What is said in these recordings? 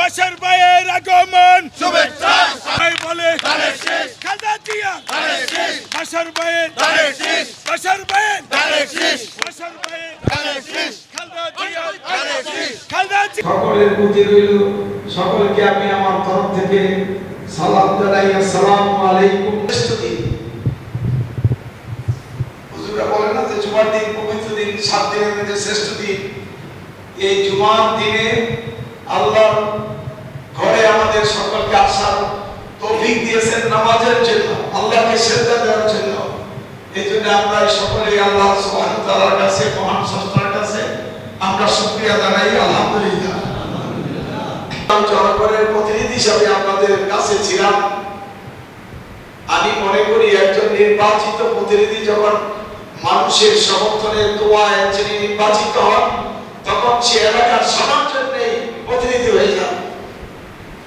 বাশার ভাইয়ের আগমন শুভেচ্ছা ভাই বলে তারে শেষ খালেদা জিয়া তারে শেষ বাশার ভাইয়ের তারে শেষ বাশার ভাইয়ের তারে শেষ বাশার ভাইয়ের তারে শেষ খালেদা জিয়া তারে শেষ খালেদা জিয়া সকলের প্রতি রইল সকলকে আমি আমার তরফ থেকে সালাম জানাই। আসসালামু আলাইকুম। হুজুররা বলেন না যে জুমার দিন পবিত্র দিন, 7 দিনের মধ্যে শ্রেষ্ঠ দিন। এই জুমার দিনে আল্লাহ ঘরে আমাদের সকলকে আসার তৌফিক দিয়েছেন নামাজের জন্য, আল্লাহকে সিজদা দেওয়ার জন্য। এই জন্য আমরা সকলে আল্লাহ সুবহানাহু ওয়া তাআলার কাছে, মহান স্রষ্টার কাছে আমরা শুকরিয়া জানাই। আলহামদুলিল্লাহ। জনগণের প্রতিনিধি হিসাবে আপনাদের কাছে ছিলাম। আমি মনে করি একজন নির্বাচিত প্রতিনিধি যখন মানুষের সমর্থনে দোয়ায় যিনি নির্বাচিত হন, তখন সে এলাকার সবার জন্যই প্রতিনিধি হয়ে যান।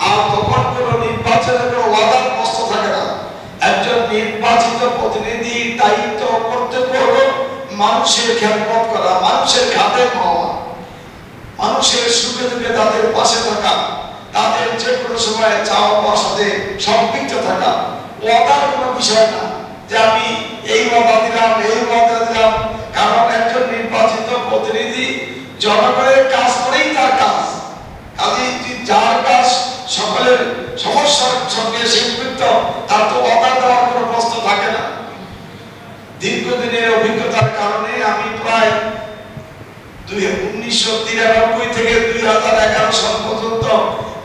আর তখন কোন নির্বাচনের কোনো ওয়াদার কষ্ট থাকে না। একজন নির্বাচিত প্রতিনিধির দায়িত্ব কর্তব্য হলো মানুষের খেদমত করা, মানুষের খাদেম হওয়া, মানুষের সুখে দুঃখে তাদের পাশে থাকা, তাদের যে কোনো সময় চাওয়া পাওয়ার সাথে সম্পৃক্ত থাকা। ওয়াদার কোনো বিষয় না যে আমি এই ওয়াদা দিলাম, এই ওয়াদা দিলাম। কারণ একজন নির্বাচিত প্রতিনিধি জনগণের কাজ করেই তার কাজ। কাজে যার কাজ সকলের সমস্যার সঙ্গে সম্পৃক্ত, তার তো ওয়াদা দেওয়ার কোনো প্রশ্ন থাকে না। দীর্ঘদিনের অভিজ্ঞতার কারণে আমি প্রায় 1993 থেকে 2011 সাল পর্যন্ত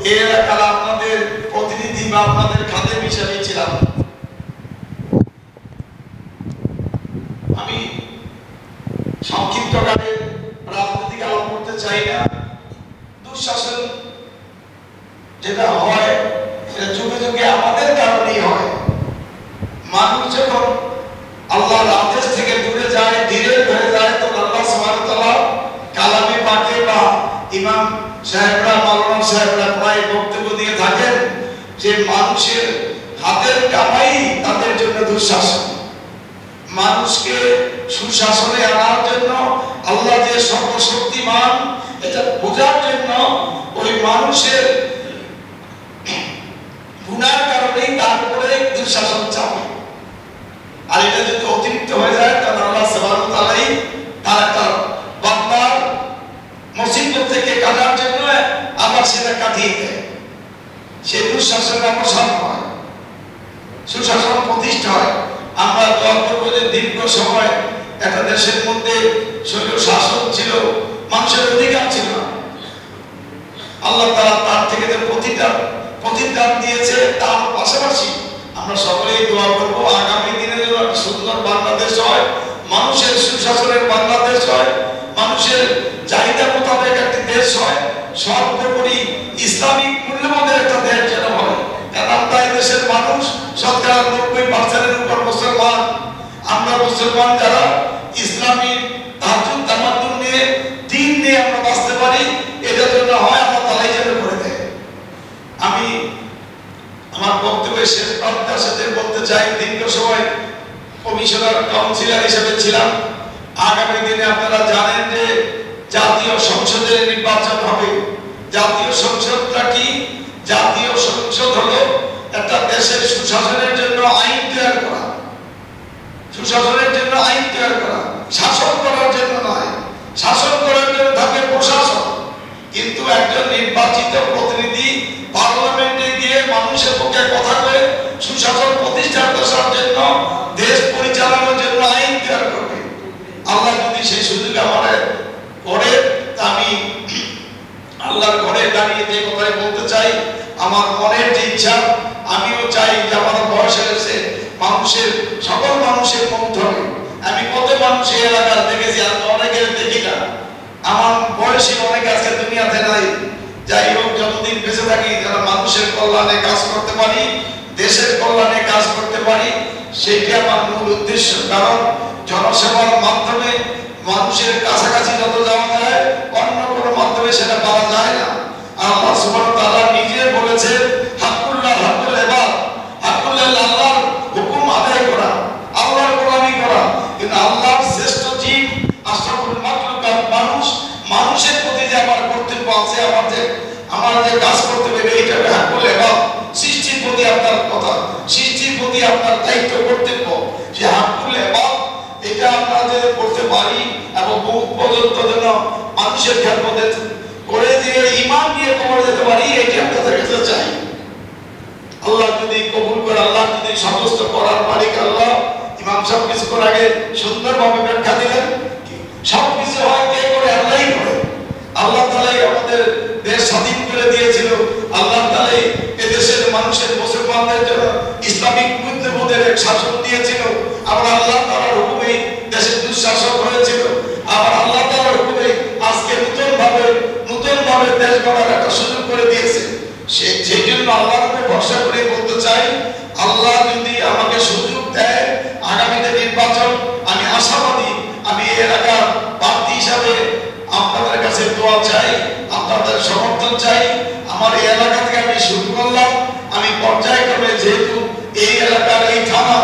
এই এলাকার আপনাদের প্রতিনিধি বা আপনাদের খাদেম হিসেবে ছিলাম। আমি সংক্ষিপ্তকালে রাজনৈতিক আলাপ করতে চাই না। দুঃশাসন যেটা হয় সেটা যুগে যুগে আমাদের কারণেই হয়। মানুষ যখন আল্লাহর আদেশ থেকে দূরে যায়, ধীরে হয়ে যায়, তো আল্লাহ সুবহানাহু ওয়া তাআলা কালামে পাকে বা ইমাম সাহেবরা, মাওলানা সাহেবরা প্রায় বক্তব্য দিয়ে থাকেন যে মানুষের হাতের কামাই তাদের জন্য দুঃশাসন। মানুষকে সুশাসনে আনার জন্য আল্লাহ যে সর্বশক্তিমান, এটা বোঝার জন্য ওই মানুষের গুনার কারণেই তার উপরে দুঃশাসন চাপে। আর এটা যদি অতিরিক্ত হয়ে যায় তাহলে আল্লাহ সুবহানাহু ওয়া তাআলাই তার একটা বান্দার মুসিবত থেকে কাটার জন্য আবার সেটা কাটিয়ে দেয়। সেই দুঃশাসনের অবসান হয়, সুশাসন প্রতিষ্ঠা হয়। আমরা দোয়া করবো যে দীর্ঘ সময় একটা দেশের মধ্যে স্বৈর শাসন ছিল, মানুষের অধিকার ছিল না। আল্লাহ তাআলা তার থেকে যে প্রতিদান দিয়েছে, তার পাশাপাশি আমরা সকলেই দোয়া করবো আগামী দিনে যেন একটা সুন্দর বাংলাদেশ হয়, মানুষের সুশাসনের বাংলাদেশ হয়, মানুষের চাহিদা মোতাবেক একটি দেশ হয়, সর্বোপরি ইসলামিক মূল্যবোধের একটা দেশ যেন হয়। কারণ আমরা এই দেশের মানুষ শতকরা 90% উপর মুসলমান। আমরা মুসলমান যারা ইসলামী তাহাজ্জুদ তামাদ্দুন নিয়ে, দ্বীন নিয়ে আমরা বাঁচতে পারি, এটার জন্য হয় আল্লাহ তাআলাই যেন করে দেয়। আমি আমার বক্তব্যের শেষ প্রান্তের সাথে বলতে চাই, দীর্ঘ সময় কমিশনার কাউন্সিলর হিসেবে ছিলাম। আগামী দিনে আপনারা জানেন যে জাতীয় সংসদের নির্বাচন হবে। জাতীয় সংসদটা কি? জাতীয় সংসদ হলো একটা দেশের সুশাসনের জন্য আইন তৈরি করা, সুশাসনের জন্য আইন তৈরি করা, শাসন করার জন্য নয়। শাসন করার জন্য থাকে প্রশাসন, কিন্তু একজন নির্বাচিত প্রতিনিধি পার্লামেন্টে গিয়ে মানুষের পক্ষে কথা বলে সুশাসন প্রতিষ্ঠা করার জন্য, দেশ পরিচালনার জন্য আইন তৈরি করবে। আল্লাহ যদি সেই সুযোগ আমাদের করে, আমি আল্লাহর ঘরে দাঁড়িয়ে যে কথাই বলতে চাই, আমার মনের যে ইচ্ছা, আমিও চাই যে আমার বয়স হয়েছে, মানুষের সকল মানুষের মন ধরে। আমি কত মানুষ এই এলাকার দেখেছি, আমি অনেকের দেখি না। আমার বয়সী অনেক আজকে দুনিয়াতে নাই। যাই হোক, যতদিন বেঁচে থাকি যারা মানুষের কল্যাণে কাজ করতে পারি, দেশের কল্যাণে কাজ করতে পারি, সেইটা আমার মূল উদ্দেশ্য। কারণ জনসেবার মাধ্যমে মানুষের কাছাকাছি যত যাওয়া যায়, অন্য কোনো মাধ্যমে সেটা পাওয়া যায় না। আল্লাহ সুবহানাহু ওয়া তাআলা নিজে বলেছেন, হাক্কুল্লাহ হাক্কুল ইবাদ, হাক্কুল্লাহ আল্লাহর হুকুম আদায় করা, আল্লাহর গোলামি করা। কিন্তু আল্লাহর শ্রেষ্ঠ জীব আশরাফুল মাখলুকাত মানুষ, মানুষের প্রতি যে আমার কর্তব্য আছে, আমার যে কাজ করতে আপনার দায়িত্ব কর্তব্য যে হাকুল ইবাদ এটা আমরা যে করতে পারি এবং বহুত পর্যন্ত যেন মানুষের খেদমতে করে দিয়ে ঈমান নিয়ে কবর যেতে পারি এটি আপনাদের কাছে চাই। আল্লাহ যদি কবুল করে, আল্লাহ যদি সমস্ত করার মালিক আল্লাহ। ইমাম সাহেব কিছুক্ষণ আগে সুন্দরভাবে ব্যাখ্যা দিলেন, সব কিছু হয় কে করে? আল্লাহই করে। আল্লাহ তাআলাই আমাদের দেশ স্বাধীন করে দিয়েছিল, আল্লাহ তাআলাই এদেশের মানুষের মুসলমানদের জন্য ইসলামিক মূল্যবোধের এক শাসন দিয়েছিল। আবার আল্লাহ তাআলার হুকুমে দেশের দুঃশাসন হয়েছিল। আবার আল্লাহ তাআলার হুকুমে আজকে নতুনভাবে দেশ গড়ার একটা সুযোগ করে দিয়েছে। সেই জন্য আল্লাহর উপরে ভরসা করে বলতে চাই, আল্লাহ যদি আমাকে সুযোগ দেয় আগামীতে নির্বাচন, আমি আশাবাদী আমি এই এলাকার প্রার্থী হিসাবে আপনাদের কাছে দোয়া চাই, আপনাদের সমর্থন চাই। আমার এই এলাকা থেকে আমি শুরু করলাম, আমি পর্যায়ক্রমে যেহেতু এই এলাকার এই থানা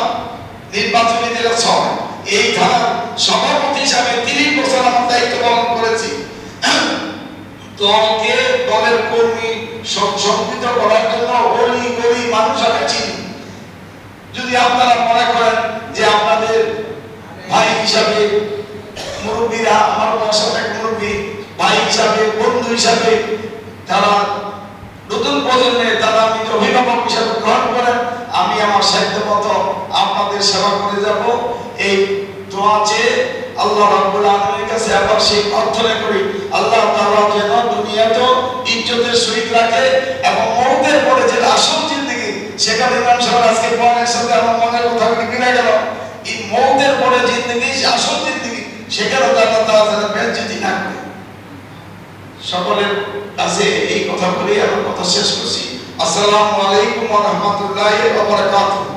নির্বাচনী জেলা সভা, এই থানার সভাপতি হিসাবে 30 বছর আমার দায়িত্ব পালন করেছি। তো আমাকে দলের কর্মী সংগঠিত করার জন্য অলি গলি মানুষ আমি চিনি। যদি আপনারা মনে করেন যে আপনাদের ভাই হিসাবে মুরব্বীরা, আমার বয়সের এক মুরব্বী ভাই হিসাবে, বন্ধু হিসাবে, তারা নতুন প্রজন্মে তারা আমি অভিভাবক হিসাবে গ্রহণ করেন, আমি আমার সাধ্য মতো আপনাদের সেবা করে যাব। এই দোয়া চেয়ে আল্লাহ রাব্বুল আলামিনের কাছে আবার সেই প্রার্থনা করি, আল্লাহ তাআলা যেন দুনিয়াতে ইজ্জতের সহিত রাখে এবং মওতের পরে যে আসল জিন্দেগি, সেখানে ইমাম সাহেব আজকে বয়ানের সাথে আমার মনের কথাগুলি মিলে গেল। এই মওতের পরে জিন্দেগি, আসল জিন্দেগি, সেখানে আল্লাহ তাআলা যেন বেজ্জতি না করে। সকলের কাছে এই কথা বলে আমার কথা শেষ করছি। আসসালামু আলাইকুম ওয়া রাহমাতুল্লাহি ওয়া বারাকাতুহু।